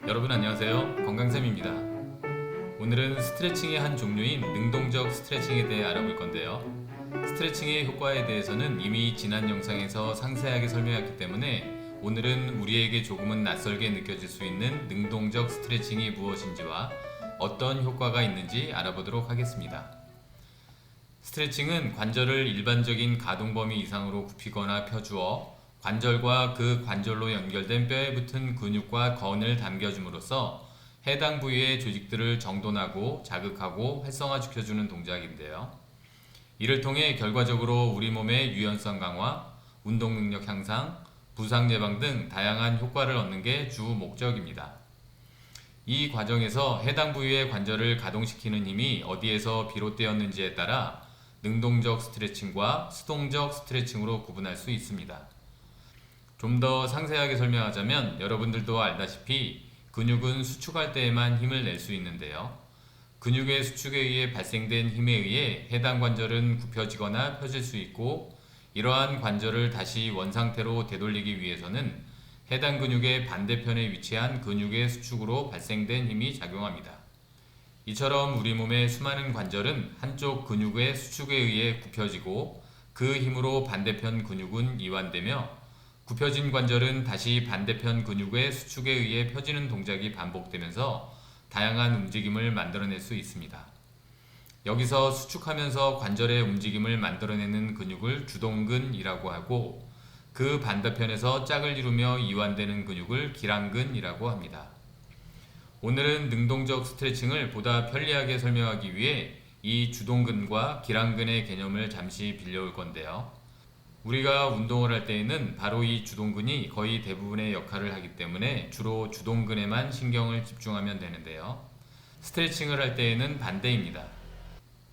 여러분 안녕하세요. 건강쌤입니다. 오늘은 스트레칭의 한 종류인 능동적 스트레칭에 대해 알아볼 건데요. 스트레칭의 효과에 대해서는 이미 지난 영상에서 상세하게 설명했기 때문에 오늘은 우리에게 조금은 낯설게 느껴질 수 있는 능동적 스트레칭이 무엇인지와 어떤 효과가 있는지 알아보도록 하겠습니다. 스트레칭은 관절을 일반적인 가동 범위 이상으로 굽히거나 펴주어 관절과 그 관절로 연결된 뼈에 붙은 근육과 건을 당겨줌으로써 해당 부위의 조직들을 정돈하고 자극하고 활성화시켜주는 동작인데요. 이를 통해 결과적으로 우리 몸의 유연성 강화, 운동 능력 향상, 부상 예방 등 다양한 효과를 얻는 게 주 목적입니다. 이 과정에서 해당 부위의 관절을 가동시키는 힘이 어디에서 비롯되었는지에 따라 능동적 스트레칭과 수동적 스트레칭으로 구분할 수 있습니다. 좀 더 상세하게 설명하자면 여러분들도 알다시피 근육은 수축할 때에만 힘을 낼 수 있는데요. 근육의 수축에 의해 발생된 힘에 의해 해당 관절은 굽혀지거나 펴질 수 있고, 이러한 관절을 다시 원상태로 되돌리기 위해서는 해당 근육의 반대편에 위치한 근육의 수축으로 발생된 힘이 작용합니다. 이처럼 우리 몸의 수많은 관절은 한쪽 근육의 수축에 의해 굽혀지고 그 힘으로 반대편 근육은 이완되며, 굽혀진 관절은 다시 반대편 근육의 수축에 의해 펴지는 동작이 반복되면서 다양한 움직임을 만들어낼 수 있습니다. 여기서 수축하면서 관절의 움직임을 만들어내는 근육을 주동근이라고 하고, 그 반대편에서 짝을 이루며 이완되는 근육을 기랑근이라고 합니다. 오늘은 능동적 스트레칭을 보다 편리하게 설명하기 위해 이 주동근과 기랑근의 개념을 잠시 빌려올 건데요. 우리가 운동을 할 때에는 바로 이 주동근이 거의 대부분의 역할을 하기 때문에 주로 주동근에만 신경을 집중하면 되는데요. 스트레칭을 할 때에는 반대입니다.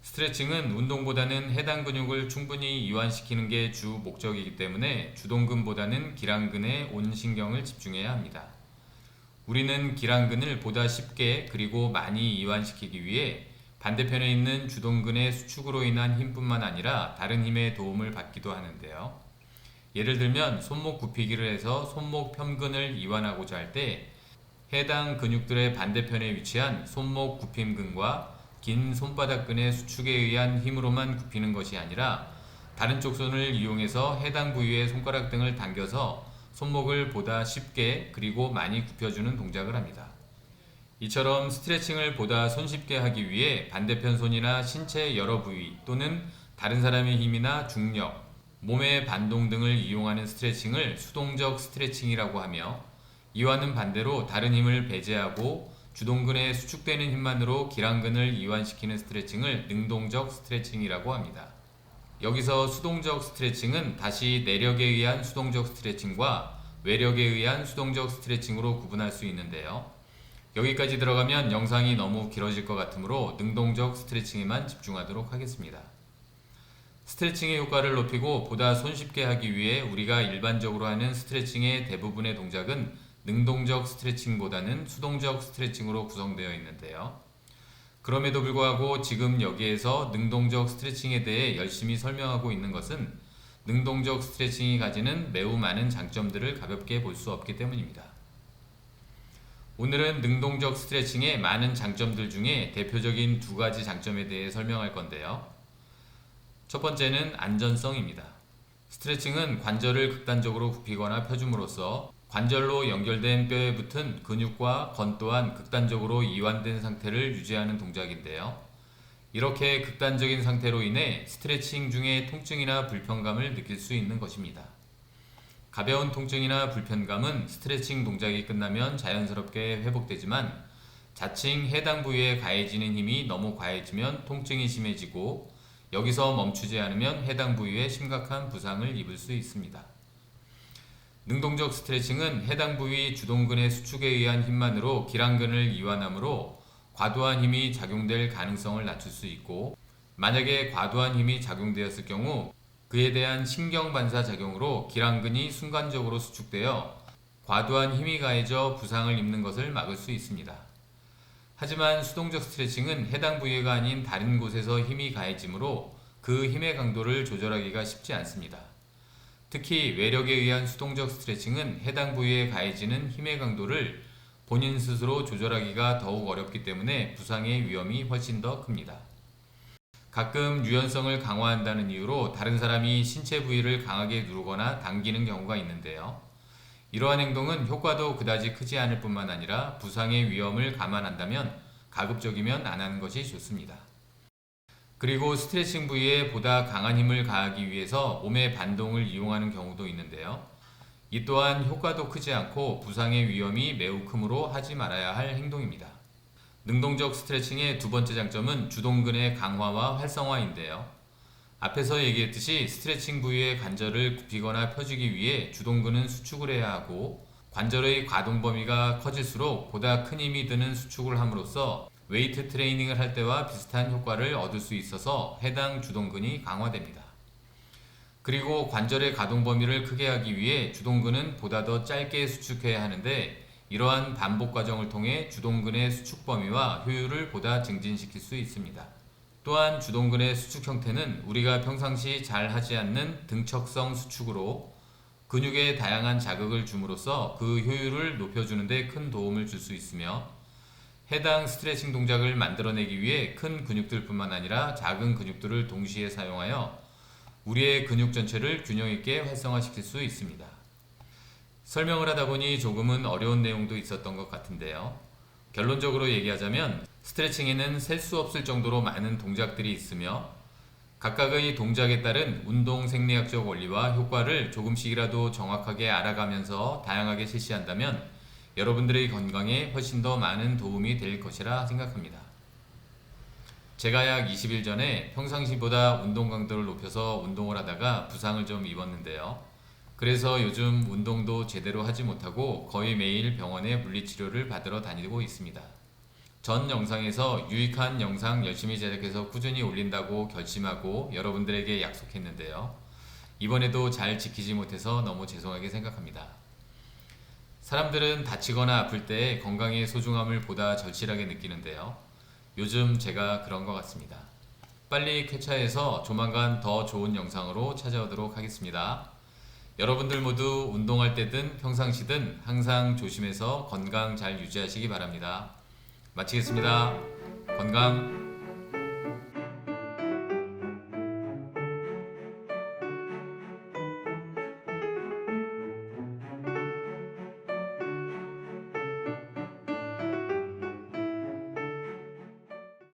스트레칭은 운동보다는 해당 근육을 충분히 이완시키는 게 주 목적이기 때문에 주동근보다는 기랑근에 온 신경을 집중해야 합니다. 우리는 기랑근을 보다 쉽게 그리고 많이 이완시키기 위해 반대편에 있는 주동근의 수축으로 인한 힘뿐만 아니라 다른 힘의 도움을 받기도 하는데요. 예를 들면 손목 굽히기를 해서 손목 편근을 이완하고자 할 때 해당 근육들의 반대편에 위치한 손목 굽힘근과 긴 손바닥근의 수축에 의한 힘으로만 굽히는 것이 아니라 다른 쪽 손을 이용해서 해당 부위의 손가락 등을 당겨서 손목을 보다 쉽게 그리고 많이 굽혀주는 동작을 합니다. 이처럼 스트레칭을 보다 손쉽게 하기 위해 반대편 손이나 신체 여러 부위 또는 다른 사람의 힘이나 중력, 몸의 반동 등을 이용하는 스트레칭을 수동적 스트레칭이라고 하며, 이와는 반대로 다른 힘을 배제하고 주동근에 수축되는 힘만으로 기랑근을 이완시키는 스트레칭을 능동적 스트레칭이라고 합니다. 여기서 수동적 스트레칭은 다시 내력에 의한 수동적 스트레칭과 외력에 의한 수동적 스트레칭으로 구분할 수 있는데요. 여기까지 들어가면 영상이 너무 길어질 것 같으므로 능동적 스트레칭에만 집중하도록 하겠습니다. 스트레칭의 효과를 높이고 보다 손쉽게 하기 위해 우리가 일반적으로 하는 스트레칭의 대부분의 동작은 능동적 스트레칭보다는 수동적 스트레칭으로 구성되어 있는데요. 그럼에도 불구하고 지금 여기에서 능동적 스트레칭에 대해 열심히 설명하고 있는 것은 능동적 스트레칭이 가지는 매우 많은 장점들을 가볍게 볼 수 없기 때문입니다. 오늘은 능동적 스트레칭의 많은 장점들 중에 대표적인 두 가지 장점에 대해 설명할 건데요. 첫 번째는 안전성입니다. 스트레칭은 관절을 극단적으로 굽히거나 펴줌으로써 관절로 연결된 뼈에 붙은 근육과 건 또한 극단적으로 이완된 상태를 유지하는 동작인데요. 이렇게 극단적인 상태로 인해 스트레칭 중에 통증이나 불편감을 느낄 수 있는 것입니다. 가벼운 통증이나 불편감은 스트레칭 동작이 끝나면 자연스럽게 회복되지만, 자칭 해당 부위에 가해지는 힘이 너무 과해지면 통증이 심해지고, 여기서 멈추지 않으면 해당 부위에 심각한 부상을 입을 수 있습니다. 능동적 스트레칭은 해당 부위 주동근의 수축에 의한 힘만으로 기랑근을 이완하므로 과도한 힘이 작용될 가능성을 낮출 수 있고, 만약에 과도한 힘이 작용되었을 경우 그에 대한 신경반사 작용으로 기랑근이 순간적으로 수축되어 과도한 힘이 가해져 부상을 입는 것을 막을 수 있습니다. 하지만 수동적 스트레칭은 해당 부위가 아닌 다른 곳에서 힘이 가해지므로 그 힘의 강도를 조절하기가 쉽지 않습니다. 특히 외력에 의한 수동적 스트레칭은 해당 부위에 가해지는 힘의 강도를 본인 스스로 조절하기가 더욱 어렵기 때문에 부상의 위험이 훨씬 더 큽니다. 가끔 유연성을 강화한다는 이유로 다른 사람이 신체 부위를 강하게 누르거나 당기는 경우가 있는데요. 이러한 행동은 효과도 그다지 크지 않을 뿐만 아니라 부상의 위험을 감안한다면 가급적이면 안 하는 것이 좋습니다. 그리고 스트레칭 부위에 보다 강한 힘을 가하기 위해서 몸의 반동을 이용하는 경우도 있는데요. 이 또한 효과도 크지 않고 부상의 위험이 매우 크므로 하지 말아야 할 행동입니다. 능동적 스트레칭의 두 번째 장점은 주동근의 강화와 활성화인데요. 앞에서 얘기했듯이 스트레칭 부위의 관절을 굽히거나 펴주기 위해 주동근은 수축을 해야 하고 관절의 가동 범위가 커질수록 보다 큰 힘이 드는 수축을 함으로써 웨이트 트레이닝을 할 때와 비슷한 효과를 얻을 수 있어서 해당 주동근이 강화됩니다. 그리고 관절의 가동 범위를 크게 하기 위해 주동근은 보다 더 짧게 수축해야 하는데 이러한 반복 과정을 통해 주동근의 수축 범위와 효율을 보다 증진시킬 수 있습니다. 또한 주동근의 수축 형태는 우리가 평상시 잘 하지 않는 등척성 수축으로 근육에 다양한 자극을 줌으로써 그 효율을 높여주는 데 큰 도움을 줄 수 있으며 해당 스트레칭 동작을 만들어내기 위해 큰 근육들 뿐만 아니라 작은 근육들을 동시에 사용하여 우리의 근육 전체를 균형 있게 활성화시킬 수 있습니다. 설명을 하다 보니 조금은 어려운 내용도 있었던 것 같은데요. 결론적으로 얘기하자면 스트레칭에는 셀 수 없을 정도로 많은 동작들이 있으며 각각의 동작에 따른 운동 생리학적 원리와 효과를 조금씩이라도 정확하게 알아가면서 다양하게 실시한다면 여러분들의 건강에 훨씬 더 많은 도움이 될 것이라 생각합니다. 제가 약 20일 전에 평상시보다 운동 강도를 높여서 운동을 하다가 부상을 좀 입었는데요. 그래서 요즘 운동도 제대로 하지 못하고 거의 매일 병원에 물리치료를 받으러 다니고 있습니다. 전 영상에서 유익한 영상 열심히 제작해서 꾸준히 올린다고 결심하고 여러분들에게 약속했는데요. 이번에도 잘 지키지 못해서 너무 죄송하게 생각합니다. 사람들은 다치거나 아플 때 건강의 소중함을 보다 절실하게 느끼는데요. 요즘 제가 그런 것 같습니다. 빨리 쾌차해서 조만간 더 좋은 영상으로 찾아오도록 하겠습니다. 여러분들 모두 운동할 때든 평상시든 항상 조심해서 건강 잘 유지하시기 바랍니다. 마치겠습니다. 건강